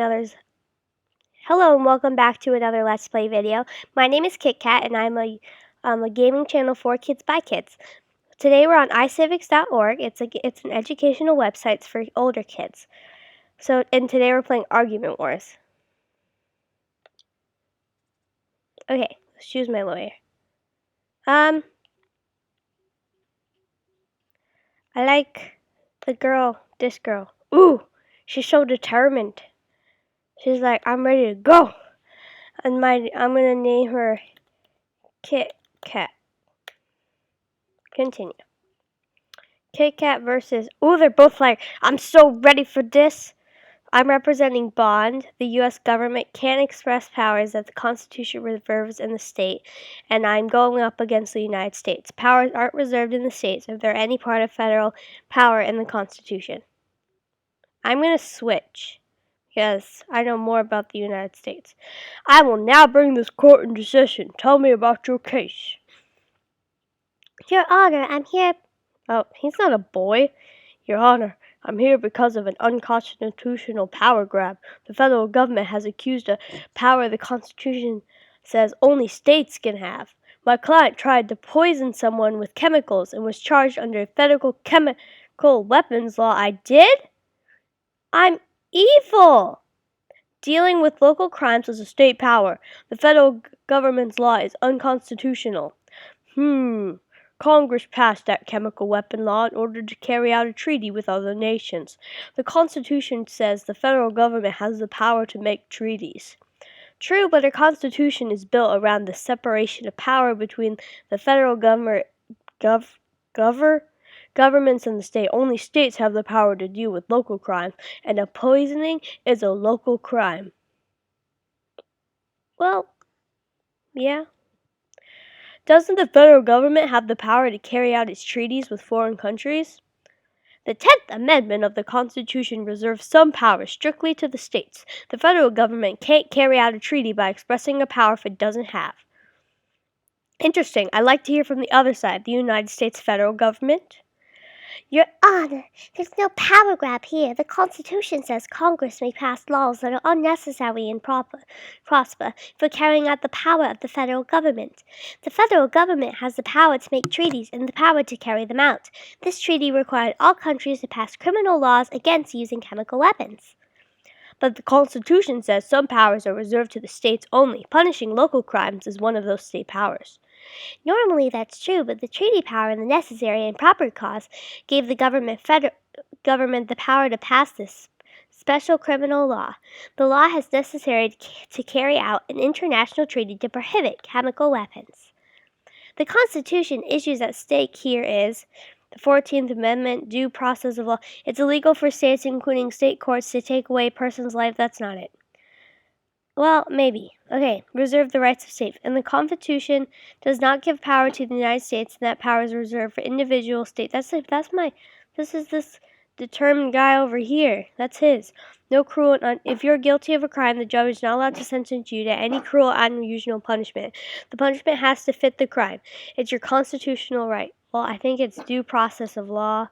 Others. Hello and welcome back to another Let's Play video. My name is KitKat and I'm a gaming channel for kids by kids. Today we're on icivics.org. It's an educational website for older kids. And today we're playing Argument Wars. Okay, let's choose my lawyer. I like this girl. Ooh, she's so determined. She's like, I'm ready to go. And I'm gonna name her KitKat. Continue. KitKat versus... Ooh, they're both like, I'm so ready for this. I'm representing Bond. The U.S. government can't express powers that the Constitution reserves in the state, and I'm going up against the United States. Powers aren't reserved in the states if they're any part of federal power in the Constitution. I'm going to switch, because I know more about the United States. I will now bring this court into session. Tell me about your case. Your Honor, I'm here... Oh, he's not a boy. Your Honor, I'm here because of an unconstitutional power grab. The federal government has accused a power the Constitution says only states can have. My client tried to poison someone with chemicals and was charged under federal chemical weapons law. I did? I'm evil! Dealing with local crimes is a state power. The federal government's law is unconstitutional. Congress passed that chemical weapon law in order to carry out a treaty with other nations. The Constitution says the federal government has the power to make treaties. True, but our Constitution is built around the separation of power between the federal governments and the state. Only states have the power to deal with local crimes, and a poisoning is a local crime. Well, yeah. Doesn't the federal government have the power to carry out its treaties with foreign countries? The 10th Amendment of the Constitution reserves some powers strictly to the states. The federal government can't carry out a treaty by expressing a power it doesn't have. Interesting. I'd like to hear from the other side, the United States federal government. Your Honor, there's no power grab here. The Constitution says Congress may pass laws that are unnecessary and prosper for carrying out the power of the federal government. The federal government has the power to make treaties and the power to carry them out. This treaty required all countries to pass criminal laws against using chemical weapons. But the Constitution says some powers are reserved to the states only. Punishing local crimes is one of those state powers. Normally that's true, but the treaty power and the necessary and proper cause gave the government the power to pass this special criminal law. The law has necessary to carry out an international treaty to prohibit chemical weapons. The Constitution issues at stake here is the 14th Amendment, due process of law. It's illegal for states, including state courts, to take away a person's life. That's not it. Well, maybe. Okay, reserve the rights of states. And the Constitution does not give power to the United States, and that power is reserved for individual states. This is this determined guy over here. That's his. No cruel if you're guilty of a crime, the judge is not allowed to sentence you to any cruel and unusual punishment. The punishment has to fit the crime. It's your constitutional right. Well, I think it's due process of law.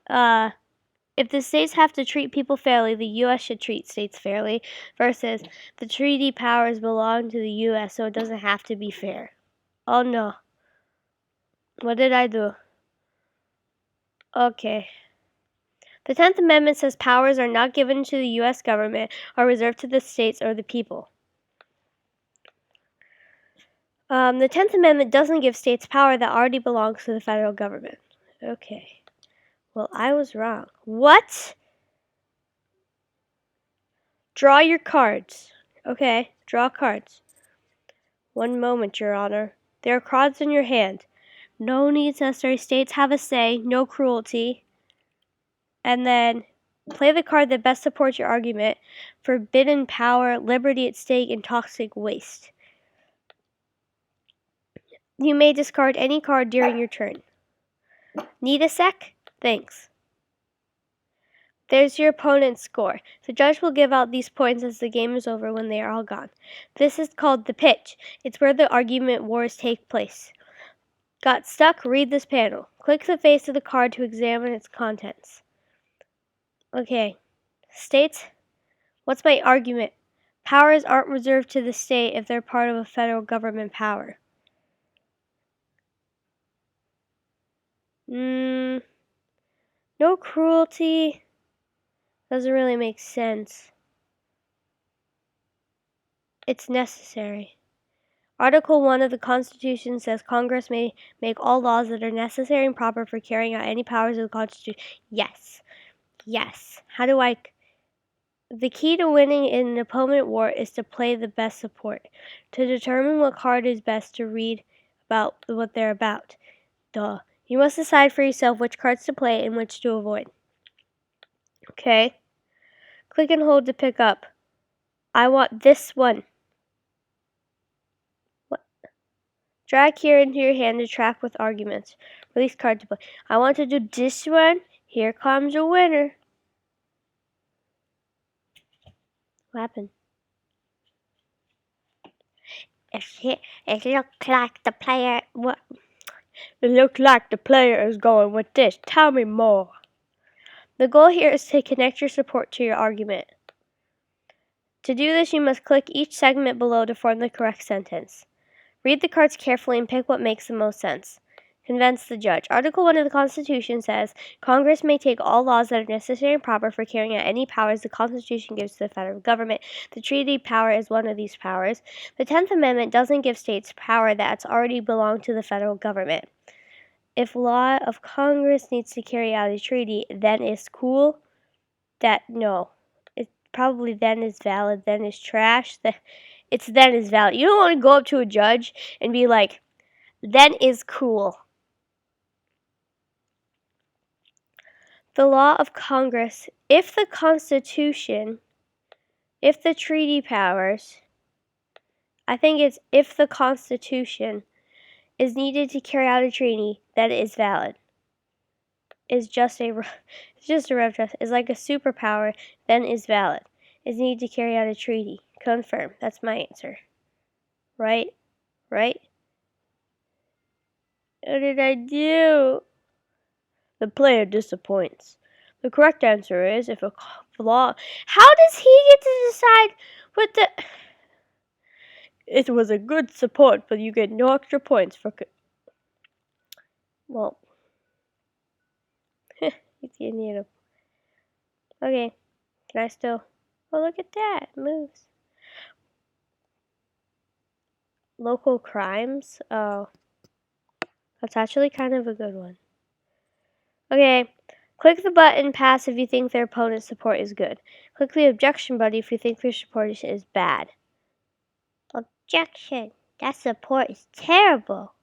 If the states have to treat people fairly, the U.S. should treat states fairly, versus the treaty powers belong to the U.S., so it doesn't have to be fair. Oh no. What did I do? Okay. The 10th Amendment says powers are not given to the U.S. government or reserved to the states or the people. The 10th Amendment doesn't give states power that already belongs to the federal government. Okay. Well, I was wrong. What? Draw your cards. Okay, draw cards. One moment, Your Honor. There are cards in your hand. No needs necessary. States have a say. No cruelty. And then play the card that best supports your argument. Forbidden power, liberty at stake, and toxic waste. You may discard any card during your turn. Need a sec? Thanks. There's your opponent's score. The judge will give out these points as the game is over when they are all gone. This is called the pitch. It's where the argument wars take place. Got stuck? Read this panel. Click the face of the card to examine its contents. Okay. States. What's my argument? Powers aren't reserved to the state if they're part of a federal government power. No cruelty. Doesn't really make sense. It's necessary. Article 1 of the Constitution says Congress may make all laws that are necessary and proper for carrying out any powers of the Constitution. Yes. Yes. The key to winning in an opponent war is to play the best support. To determine what card is best to read about what they're about. Duh. You must decide for yourself which cards to play and which to avoid. Okay. Click and hold to pick up. I want this one. What? Drag here into your hand to track with arguments. Release card to play. I want to do this one. Here comes a winner. What happened? It looked like the player. What? It looked like the player is going with this. Tell me more. The goal here is to connect your support to your argument. To do this, you must click each segment below to form the correct sentence. Read the cards carefully and pick what makes the most sense. Convince the judge. Article 1 of the Constitution says, Congress may take all laws that are necessary and proper for carrying out any powers the Constitution gives to the federal government. The treaty power is one of these powers. The 10th Amendment doesn't give states power that's already belonged to the federal government. If law of Congress needs to carry out a treaty, then it's cool. No. It probably then is valid, then is trash. It's then is valid. You don't want to go up to a judge and be like, then is cool. The law of Congress, if the Constitution, if the treaty powers, I think it's if the Constitution is needed to carry out a treaty, then it is valid. It's just a rev test. It's like a superpower, then is valid. Is needed to carry out a treaty. Confirm. That's my answer. Right? Right? What did I do? The player disappoints. The correct answer is if a law. How does he get to decide what the. It was a good support, but you get no extra points for. Well. You need a. Okay. Can I still. Oh, look at that. It moves. Local crimes? Oh. That's actually kind of a good one. Okay. Click the button pass if you think their opponent's support is good. Click the objection button if you think their support is bad. Objection. That support is terrible.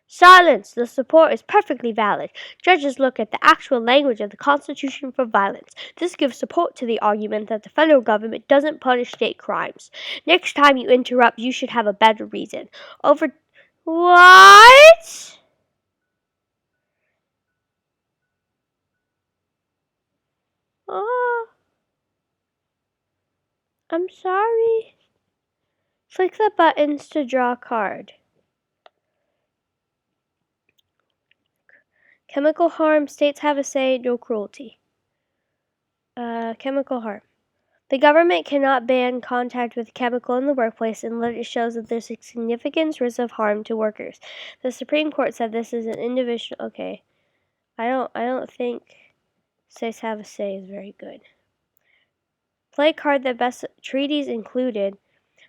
Silence. The support is perfectly valid. Judges look at the actual language of the Constitution for violence. This gives support to the argument that the federal government doesn't punish state crimes. Next time you interrupt, you should have a better reason. What? Oh, I'm sorry. Click the buttons to draw a card. Chemical harm. States have a say. No cruelty. Chemical harm. The government cannot ban contact with chemical in the workplace unless it shows that there's a significant risk of harm to workers. The Supreme Court said this is an individual. Okay, I don't think states have a say is very good. Play card that best treaties included.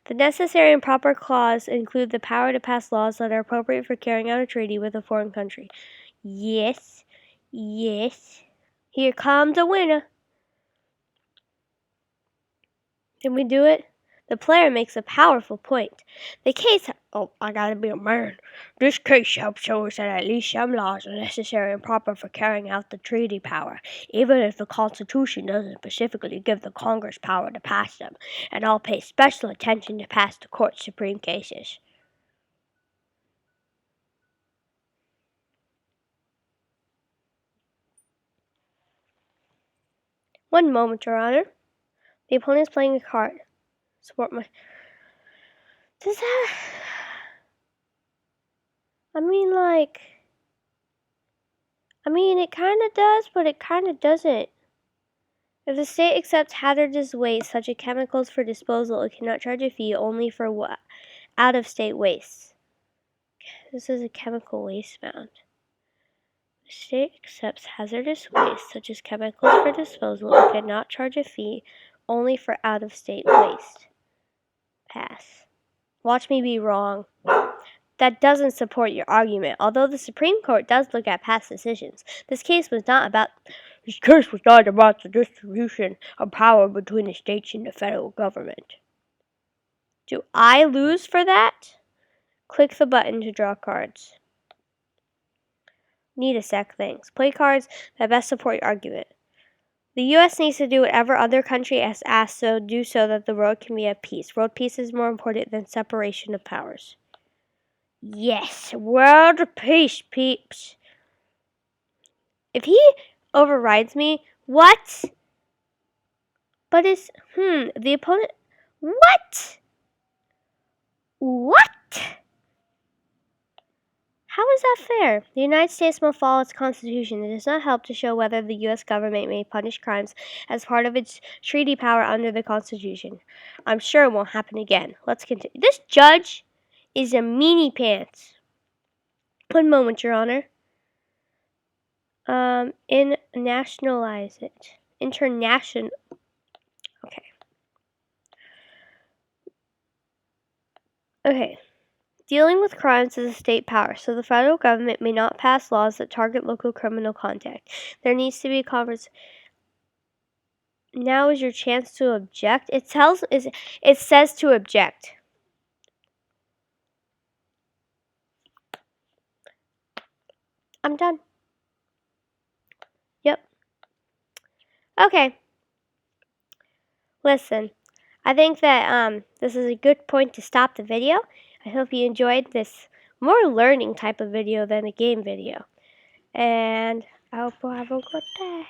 The necessary and proper clause include the power to pass laws that are appropriate for carrying out a treaty with a foreign country. Yes. Yes. Here comes a winner. Can we do it? The player makes a powerful point. The case... Oh, I gotta be a man. This case helps show us that at least some laws are necessary and proper for carrying out the treaty power, even if the Constitution doesn't specifically give the Congress power to pass them, and I'll pay special attention to pass the Court's Supreme cases. One moment, Your Honor. The opponent is playing a card. Support my... Does that... it kind of does, but it kind of doesn't. If the state accepts hazardous waste, such as chemicals, for disposal, it cannot charge a fee only for out-of-state waste. This is a chemical waste mound. The state accepts hazardous waste, such as chemicals, for disposal, it cannot charge a fee only for out-of-state waste. Pass. Watch me be wrong. That doesn't support your argument. Although the Supreme Court does look at past decisions, this case was not about the distribution of power between the states and the federal government. Do I lose for that? Click the button to draw cards. Need a sec, thanks. Play cards that best support your argument. The U.S. needs to do whatever other country has asked, so do so that the world can be at peace. World peace is more important than separation of powers. Yes, world peace, peeps. If he overrides me, what? But it's, the opponent, what? What? How is that fair? The United States must follow its Constitution. It does not help to show whether the U.S. government may punish crimes as part of its treaty power under the Constitution. I'm sure it won't happen again. Let's continue. This judge is a meanie pants. One moment, Your Honor. Internationalize it. International. Okay. Okay. Dealing with crimes is a state power, so the federal government may not pass laws that target local criminal conduct. There needs to be a conference. Now is your chance to object. It says to object. I'm done. Yep. Okay. Listen, I think that this is a good point to stop the video. I hope you enjoyed this more learning type of video than a game video. And I hope you have a good day.